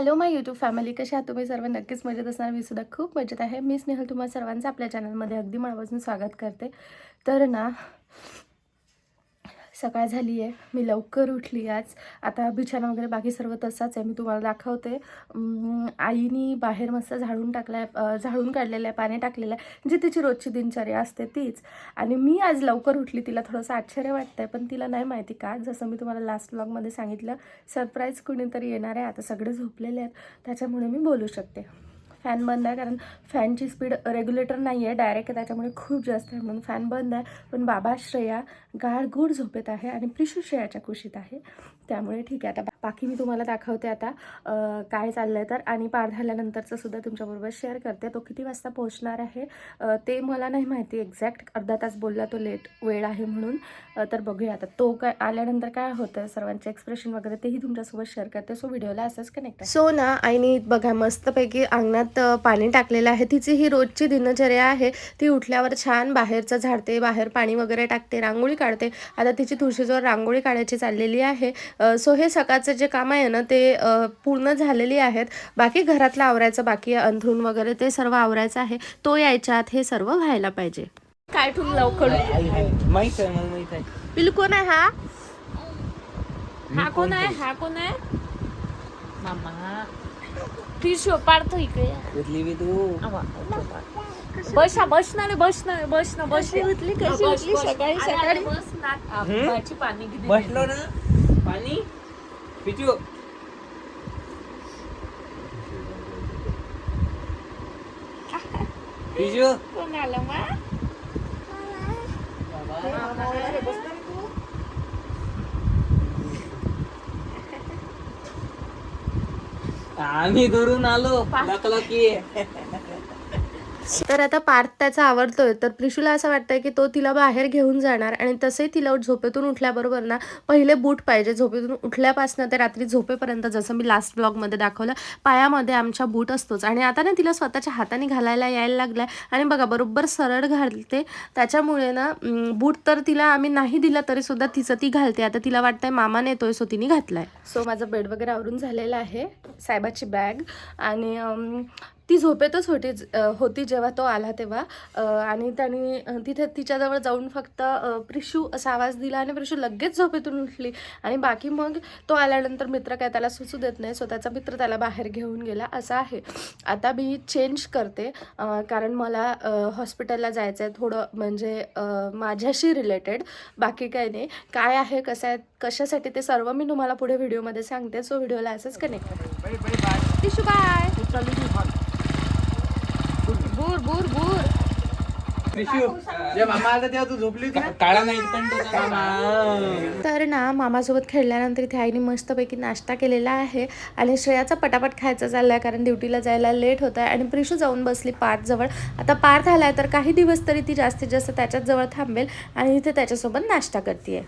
Hello माय YouTube family, कशा आहात तुम्ही सर्व? नक्कीच मजेत असणार. मी सुद्धा खूप मजेत आहे. मी स्नेहल तुम्हा सर्वांचं आपल्या चॅनलमध्ये अगदी मनापासून स्वागत करते. तर ना, सकाळ झाली आहे, मी लवकर उठली आज. आता बिछाना वगैरे बाकी सर्व तसाच आहे, मी तुम्हाला दाखवते. आईनी बाहेर मस्त झाडून झाडून काढलेलं आहे, पाणी टाकलेलं आहे, जी तिची रोजची दिनचर्या असते तीच. आणि मी आज लवकर उठली. तिला थोडंसं आश्चर्य वाटतंय, पण तिला नाही माहिती का, जसं मी तुम्हाला लास्ट व्लॉगमध्ये सांगितलं, सरप्राईज कुणीतरी येणार आहे. आता सगळे झोपलेले आहेत, त्याच्यामुळे मी बोलू शकते. फॅन बंद आहे, कारण फॅनची स्पीड रेग्युलेटर नाही आहे, डायरेक्ट आहे, त्याच्यामुळे खूप जास्त आहे, म्हणून फॅन बंद आहे. पण बाबा श्रेया गाढगुढ झोपेत आहे आणि प्रिशू श्रेयाच्या कुशीत आहे, त्यामुळे ठीक आहे. आता बाकी मी तुम्हाला दाखवते आता काय चाललं आहे तर. आणि पार झाल्यानंतरचं सुद्धा तुमच्याबरोबर शेअर करते. तो किती वाजता पोहोचणार आहे ते मला नाही माहिती एक्झॅक्ट. अर्धा तास बोलला तो, लेट वेळ आहे म्हणून. तर बघूया आता तो काय आल्यानंतर काय होतं, सर्वांचे एक्सप्रेशन वगैरे तेही तुमच्यासोबत शेअर करते. सो व्हिडिओला असंच कनेक्ट. सो ना, आईने बघा मस्तपैकी अंगणात पाणी टाकलेलं आहे. तिची ही रोजची दिनचर्या आहे. ती उठल्यावर छान बाहेरचं झाडते, बाहेर पाणी वगैरे टाकते, रांगोळी काढते. आता तिची तुळशीजवळ रांगोळी काढायची चाललेली आहे. सो हे सकाळचं जे काम आहे ना, ते पूर्ण झालेली आहेत. बाकी घरातलं आवरायचं बाकी, अंथरूण वगैरे ते सर्व आवरायचं आहे. तो यायच्या आत हे सर्व व्हायला पाहिजे. काय ठेवून लवकर माहित आहे, मला माहित आहे. पिलू कोण आहे? हा कोण आहे? हा कोण आहे? मामा फिश पाडतो इकडे. उठली बी तू. बसणार उठली कशी उठली सकाळी सकाळी पाणी बसलो ना, पाणी पिचू. पिचू कोण आलं मा? आम्ही घरून आलो दाखला की. तर आता पार्थ त्याचा आवडतोय, तर प्रिशूला असं वाटतंय की तो तिला बाहेर घेऊन जाणार. आणि तसंही तिला झोपेतून उठल्याबरोबर ना पहिले बूट पाहिजे. झोपेतून उठल्यापासून ते रात्री झोपेपर्यंत, जसं मी लास्ट ब्लॉगमध्ये दाखवलं, पायामध्ये आमच्या बूट असतोच. आणि आता ना तिला स्वतःच्या हाताने घालायला यायला लागलाय. आणि बघा बरोबर सरळ घालते, त्याच्यामुळे ना बूट तर तिला आम्ही नाही दिला तरी सुद्धा तिचं ती घालते. आता तिला वाटतंय मामा नेतोय, सो तिने घातलाय. सो माझं बेड वगैरे आवरून झालेलं आहे, साहेबाची बॅग. आणि ती झोपेतच होती जेव्हा तो आला तेव्हा. आणि त्याने तिथे तिच्याजवळ जाऊन फक्त प्रिशू असा आवाज दिला आणि प्रिशू लगेच झोपेतून उठली. आणि बाकी मग तो आल्यानंतर मित्र काय त्याला सुचू देत नाही, स्वतःचा मित्र त्याला बाहेर घेऊन गेला, असं आहे. आता मी चेंज करते, कारण मला हॉस्पिटलला जायचं आहे थोडं, म्हणजे माझ्याशी रिलेटेड, बाकी काही नाही. काय आहे, कसं आहे, कशासाठी, ते सर्व मी तुम्हाला पुढे व्हिडिओमध्ये सांगते. सो व्हिडिओला असंच कनेक्ट करेल. प्रिशू बाय. बूर बूर बूर. मामा आला तेव्हा तू झोपली काळा नाही पण. तर ना, मामासोबत खेळल्यानंतर इथे आईने मस्तपैकी नाश्ता केलेला आहे. आणि श्रेयाचा पटापट खायचा चाललाय, कारण ड्युटीला जायला लेट होत आहे. आणि प्रिशू जाऊन बसली पार्थजवळ. आता पार्थ आलाय तर काही दिवस तरी ती जास्तीत जास्त त्याच्याच जवळ थांबेल आणि इथे त्याच्यासोबत नाश्ता करते.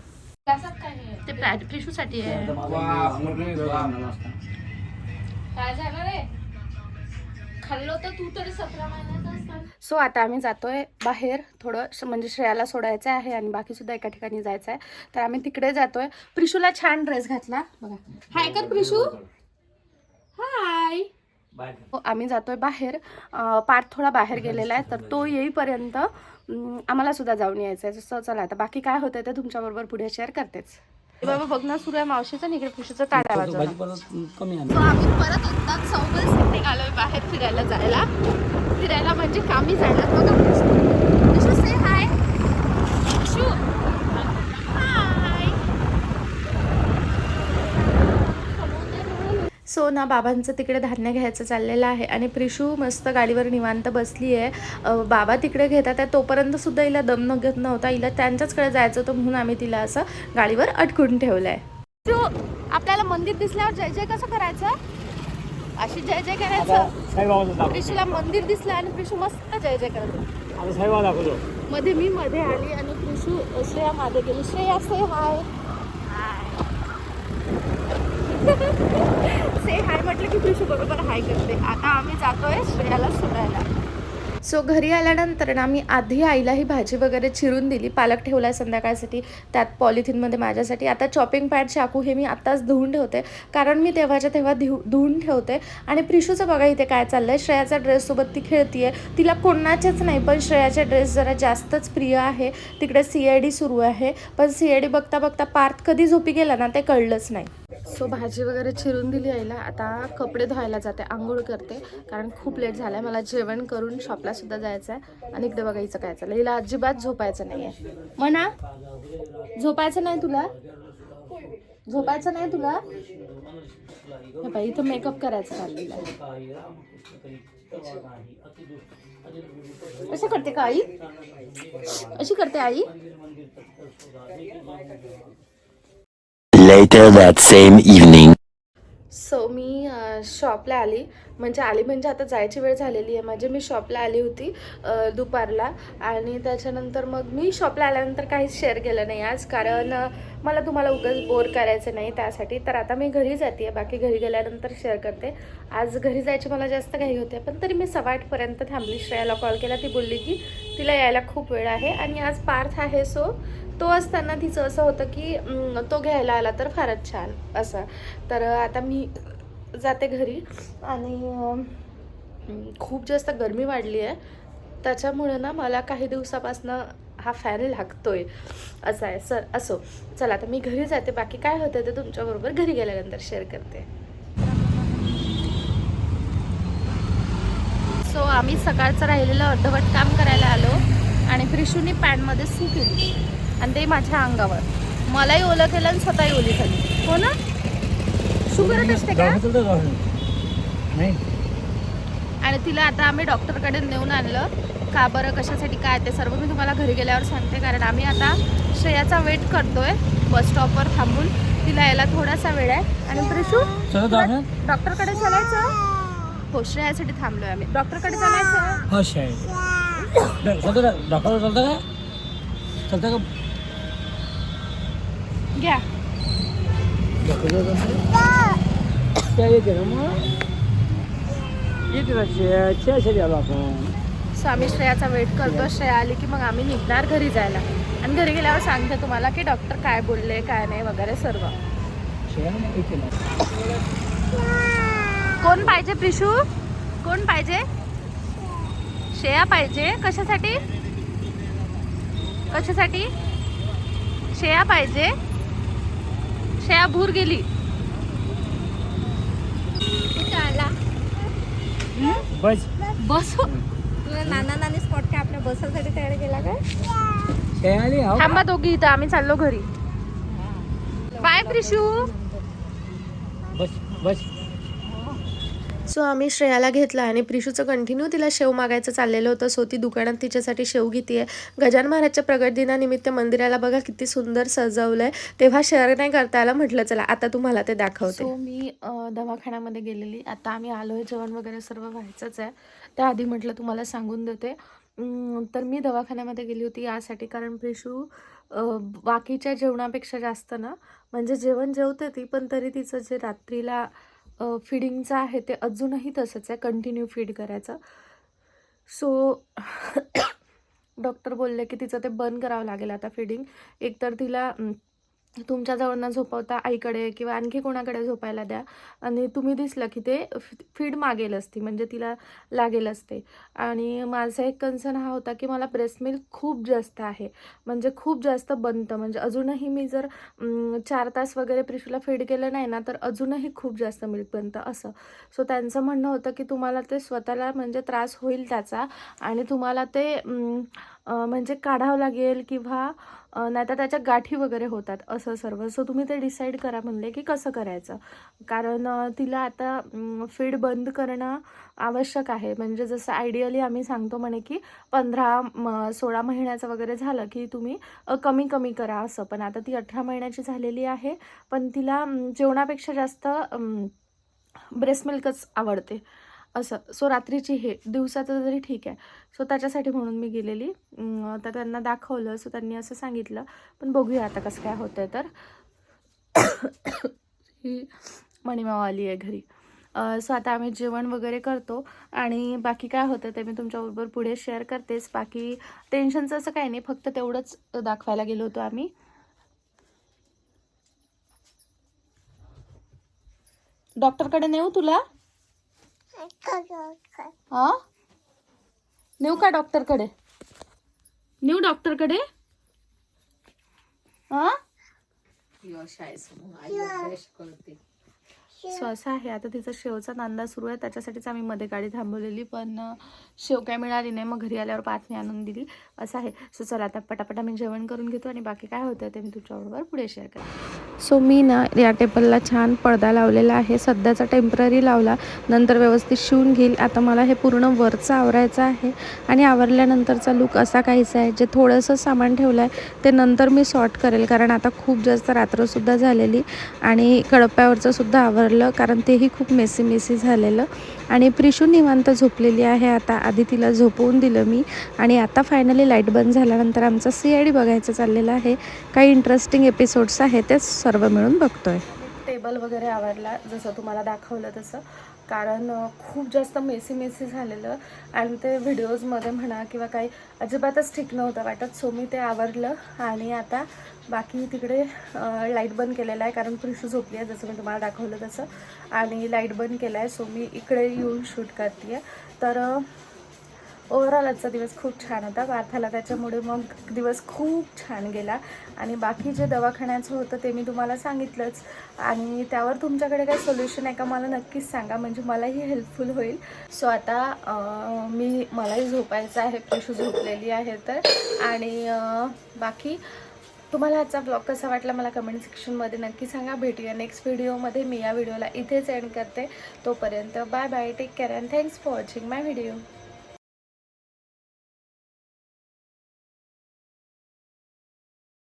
ते प्रिशूसाठी आहे. काय झालं रे? खाल्लं तर तू तरी 17 महिन्याचा असता. सो आता आम्ही जातोय बाहेर थोडं, म्हणजे श्रेयाला सोडायचं आहे आणि बाकी सुद्धा एका ठिकाणी जायचं आहे, तर आम्ही तिकडे जातोय. प्रिशूला छान ड्रेस घातला बघा. हाय कर प्रिशू, हाय. आम्ही जातोय बाहेर. पार्थ थोडा बाहेर गेलेला आहे, तर तो येईपर्यंत आम्हाला सुद्धा जाऊन यायचं आहे. सो चला, आता बाकी काय होतंय ते तुमच्याबरोबर पुढे शेअर करतेच. बाबा बघणं सुरू आहे मावशीचं, इकडे प्रिशूचं ताट्या वाजवणं. कमी आम्ही परत एकदा चौघच निघालोय बाहेर फिरायला म्हणजे कामी जायला. बघा प्रिशू, से हाय. प्रिशू हाय. सो ना, बाबांचं तिकडे धान्य घ्यायचं चाललेलं आहे आणि प्रिशू मस्त गाडीवर निवांत बसली आहे. बाबा तिकडे घेतात आहे, तोपर्यंत सुद्धा हिला दम नगत नव्हता. हिला त्यांच्याचकडे जायचं होतं, म्हणून आम्ही तिला असं गाडीवर अटकून ठेवलं आहे. आपल्याला मंदिर दिसल्यावर जय जय कसं करायचं? अशी जय जय करायचं. प्रिशूला मंदिर दिसलं आणि प्रिशू मस्त जय जय करत होती. मध्ये आली आणि प्रिशू श्रेया मागे गेली. श्रेया से हाय. से हाय म्हटलं की प्रिशू बरोबर हाय करते. आता आम्ही जातोय श्रेयाला सोडायला. सो घरी आल्यानंतर ना मी आधी आईला ही भाजी वगैरे चिरून दिली. पालक ठेवला आहे संध्याकाळसाठी, त्यात पॉलिथिनमध्ये माझ्यासाठी. आता चॉपिंग पॅड चाकू हे मी आत्ताच धुवून ठेवते, कारण मी तेव्हाच्या तेव्हा धुवून ठेवते. आणि प्रिशूचं बघा इथे काय चाललं आहे. श्रेयाच्या ड्रेससोबत ती खेळती आहे. तिला कोणाचेच नाही, पण श्रेयाचे ड्रेस जरा जास्तच प्रिय आहे. तिकडे CID सुरू आहे, पण CID बघता बघता पार्थ कधी झोपी गेला ना ते कळलंच नाही. सो भाजी वगैरे चिरून दिली आईला. आता कपडे धुवायला जाते, आंघोळ करते, कारण खूप लेट झालं आहे. मला जेवण करून शॉपला सुद्धा जायचं आहे. आणि इकडे बघायचं काय चाललं. हिला अजिबात झोपायचं नाही आहे. म्हणा, झोपायचं नाही तुला, झोपायचं नाही तुला. हे बाई, इथं मेकअप करायचं चाललेलं आहे. असं करते का आई? अशी करते आई? Later that same evening. So मी शॉपला आली म्हणजे आता जायची वेळ झालेली आहे. म्हणजे मी शॉपला आली होती दुपारला. आणि त्याच्यानंतर मग मी शॉपला आल्यानंतर काहीच शेअर केलं नाही आज, कारण मला तुम्हाला उगाच बोर करायचं नाही त्यासाठी. तर आता मी घरी जाते, बाकी घरी गेल्यानंतर शेअर करते. आज घरी जायची मला जास्त घाई होते, पण तरी मी 7:15पर्यंत थांबली. श्रेयाला कॉल केला, ती बोलली की तिला यायला खूप वेळ आहे. आणि आज पार्थ आहे, सो तो असताना तिचं असं होतं की तो घ्यायला आला तर फारच छान असं. तर आता मी जाते घरी. आणि खूप जास्त गरमी वाढली आहे, त्याच्यामुळे ना मला काही दिवसापासनं हा फॅन लागतोय असं आहे. सर असो, चला आता मी घरी जाते. बाकी काय होतं ते तुमच्याबरोबर घरी गेल्यानंतर शेअर करते. सो आम्ही सकाळचं राहिलेलं अर्धवट काम करायला आलो. आणि प्रिशूनी पॅन्टमध्ये सू केली आणि ते माझ्या अंगावर. मलाही ओलं केलं आणि स्वतःही ओली झाली. हो ना, शू करत असते का? आणि तिला आता आम्ही डॉक्टरकडे नेऊन आणलं. का बरं, कशासाठी, काय ते सर्व मी तुम्हाला घरी गेल्यावर सांगते. कारण आम्ही आता श्रेयाचा वेट करतोय बस स्टॉपवर थांबून. तिला यायला थोडासा वेळ आहे. आणि प्रिशू, डॉक्टरकडे चालायचं? हो, श्रेयासाठी थांबलोय आम्ही. डॉक्टरकडे चालायचं? हो शाळेत डॉक्टर चालतं का? चालतं का? घ्या. सो आम्ही श्रेयाचा वेट करतो. श्रेया आली की मग आम्ही निघणार घरी जायला. आणि घरी गेल्यावर सांगते तुम्हाला की डॉक्टर काय बोलले, काय नाही वगैरे सर्व. कोण पाहिजे प्रिशू? कोण पाहिजे? श्रेया पाहिजे. कशासाठी? कशासाठी? श्रेया पाहिजे. श्रेया भूर गेली. बस बस. तुला नाना नानी स्पॉट काय आपल्या बसासाठी तयार केला काय? थांबा दोघी इथं, आम्ही चाललो घरी. बाय प्रिशू. बस बस. सो आम्ही श्रेयाला घेतला आणि प्रिशूचं कंटिन्यू तिला शेव मागायचं चाललेलं होतं. सो ती दुकानात तिच्यासाठी शेव घेते. गजानन महाराजच्या प्रगट दिनानिमित्त मंदिराला बघा किती सुंदर सजवलंय. तेव्हा शेअर नाही करता आला, म्हटलं चला आता तुम्हाला ते दाखवते. सो मी दवाखान्यामध्ये गेलेली. आता आम्ही आलोय, जेवण वगैरे सर्व व्हायचंच आहे. त्याआधी म्हटलं तुम्हाला सांगून देते. तर मी दवाखान्यामध्ये गेली होती यासाठी, कारण प्रिशू बाकीच्या जेवणापेक्षा जास्त ना, म्हणजे जेवण जेवते ती, पण तरी तिचं जे रात्रीला फीडिंगचं आहे ते अजूनही तसंच आहे, कंटिन्यू फीड करायचं. सो डॉक्टर बोलले की तिचं ते बंद करावं लागेल आता फीडिंग. एकतर तिला तुमच्याजवळ न झोपवता आईकडे किंवा आणखी कोणाकडे झोपायला द्या. आणि तुम्ही दिसलं की ते फीड मागेलच ती, म्हणजे तिला लागेलच ते. आणि माझा एक कन्सर्न हा होता की मला ब्रेस्ट मिल्क खूप जास्त आहे, म्हणजे खूप जास्त बनतं. म्हणजे अजूनही मी जर 4 तास वगैरे प्रिशूला फीड केलं नाही ना, तर अजूनही खूप जास्त मिल्क बनतं असं. सो त्यांचं म्हणणं होतं की तुम्हाला ते स्वतःला म्हणजे त्रास होईल त्याचा, आणि तुम्हाला ते म्हणजे काढावं लागेल किंवा नाहीतर त्याच्या गाठी वगैरे होतात असं सर्व. सो तुम्ही ते डिसाईड करा म्हणले की कसं करायचं, कारण तिला आता फीड बंद करणं आवश्यक आहे. म्हणजे जसं आयडियली आम्ही सांगतो म्हणे की 15-16 महिन्याचं वगैरे झालं की तुम्ही कमी कमी करा असं. पण आता ती 18 महिन्याची झालेली आहे, पण तिला जेवणापेक्षा जास्त ब्रेस्ट मिल्कच आवडते असं. सो रात्रीची हे, दिवसाचं तरी ठीक आहे. सो त्याच्यासाठी म्हणून मी गेलेली. तर त्यांना दाखवलं, सो त्यांनी असं सांगितलं. पण बघूया आता कसं काय होतं आहे. तर ही मणिमाव आली आहे घरी. सो आता आम्ही जेवण वगैरे करतो आणि बाकी काय होतं ते मी तुमच्याबरोबर पुढे शेअर करतेच. बाकी टेन्शनचं असं काही नाही, फक्त तेवढंच दाखवायला गेलो होतो आम्ही. डॉक्टरकडे नेऊ तुला? हा, नेऊ का डॉक्टरकडे? नेऊ डॉक्टरकडे? हा, सो असं आहे. आता तिचा शेवचा नांदा सुरू आहे, त्याच्यासाठीच आम्ही मध्ये गाडी थांबवलेली, पण शेव काय मिळाली नाही. मग घरी आल्यावर पाचने आणून दिली, असं आहे. सो चला आता पटापटा मी जेवण करून घेतो आणि बाकी काय होतं ते मी तुमच्याबरोबर पुढे शेअर करते. सो मी ना या टेबलला छान पडदा लावलेला आहे, सध्याचा टेम्पररी लावला, नंतर व्यवस्थित शिवून घेईल. आता मला हे पूर्ण वरचं आवरायचं आहे आणि आवरल्यानंतरचा लुक असा काहीसा आहे. जे थोडंसं सामान ठेवलं आहे ते नंतर मी सॉर्ट करेल, कारण आता खूप जास्त रात्रसुद्धा झालेली आणि कडप्यावरचं सुद्धा आवरलं, कारण तेही खूप मेसी झालेलं. आणि प्रिशू निवांत झोपलेली आहे आता. आधी तिला झोपवून दिलं मी आणि आता फायनली लाईट बंद झाल्यानंतर आमचा CID बघायचं चाललेलं आहे. काही इंटरेस्टिंग एपिसोड्स आहे ते सर्व मिळून बघतोय. टेबल वगैरे आवरला जसं तुम्हाला दाखवलं तसं, कारण खूप जास्त मेसी झालेलं आणि ते व्हिडिओजमध्ये म्हणा किंवा काही अजिबातच ठीक नव्हतं वाटत. सो मी ते आवरलं आणि आता बाकी तिकडे लाईट बंद केलेला आहे, कारण प्रिशू झोपली आहे जसं मी तुम्हाला दाखवलं तसं, आणि लाईट बंद केला आहे. सो मी इकडे येऊन शूट करते आहे. तर ओव्हरऑल आजचा दिवस खूप छान होता. पार्थाला त्याच्यामुळे मग दिवस खूप छान गेला आणि बाकी जे दवाखान्याचं होतं ते मी तुम्हाला सांगितलंच. आणि त्यावर तुमच्याकडे काही सोल्युशन आहे का मला नक्कीच सांगा, म्हणजे मलाही हेल्पफुल होईल. सो आता मलाही झोपायचं आहे, प्रिशू झोपलेली आहे तर. आणि बाकी तुम्हाला आजचा ब्लॉग कसा वाटला मला कमेंट सेक्शनमध्ये नक्की सांगा. भेटूया नेक्स्ट व्हिडिओमध्ये. मी या व्हिडिओला इथेच एंड करते. तोपर्यंत bye bye, take care and thanks for watching my video.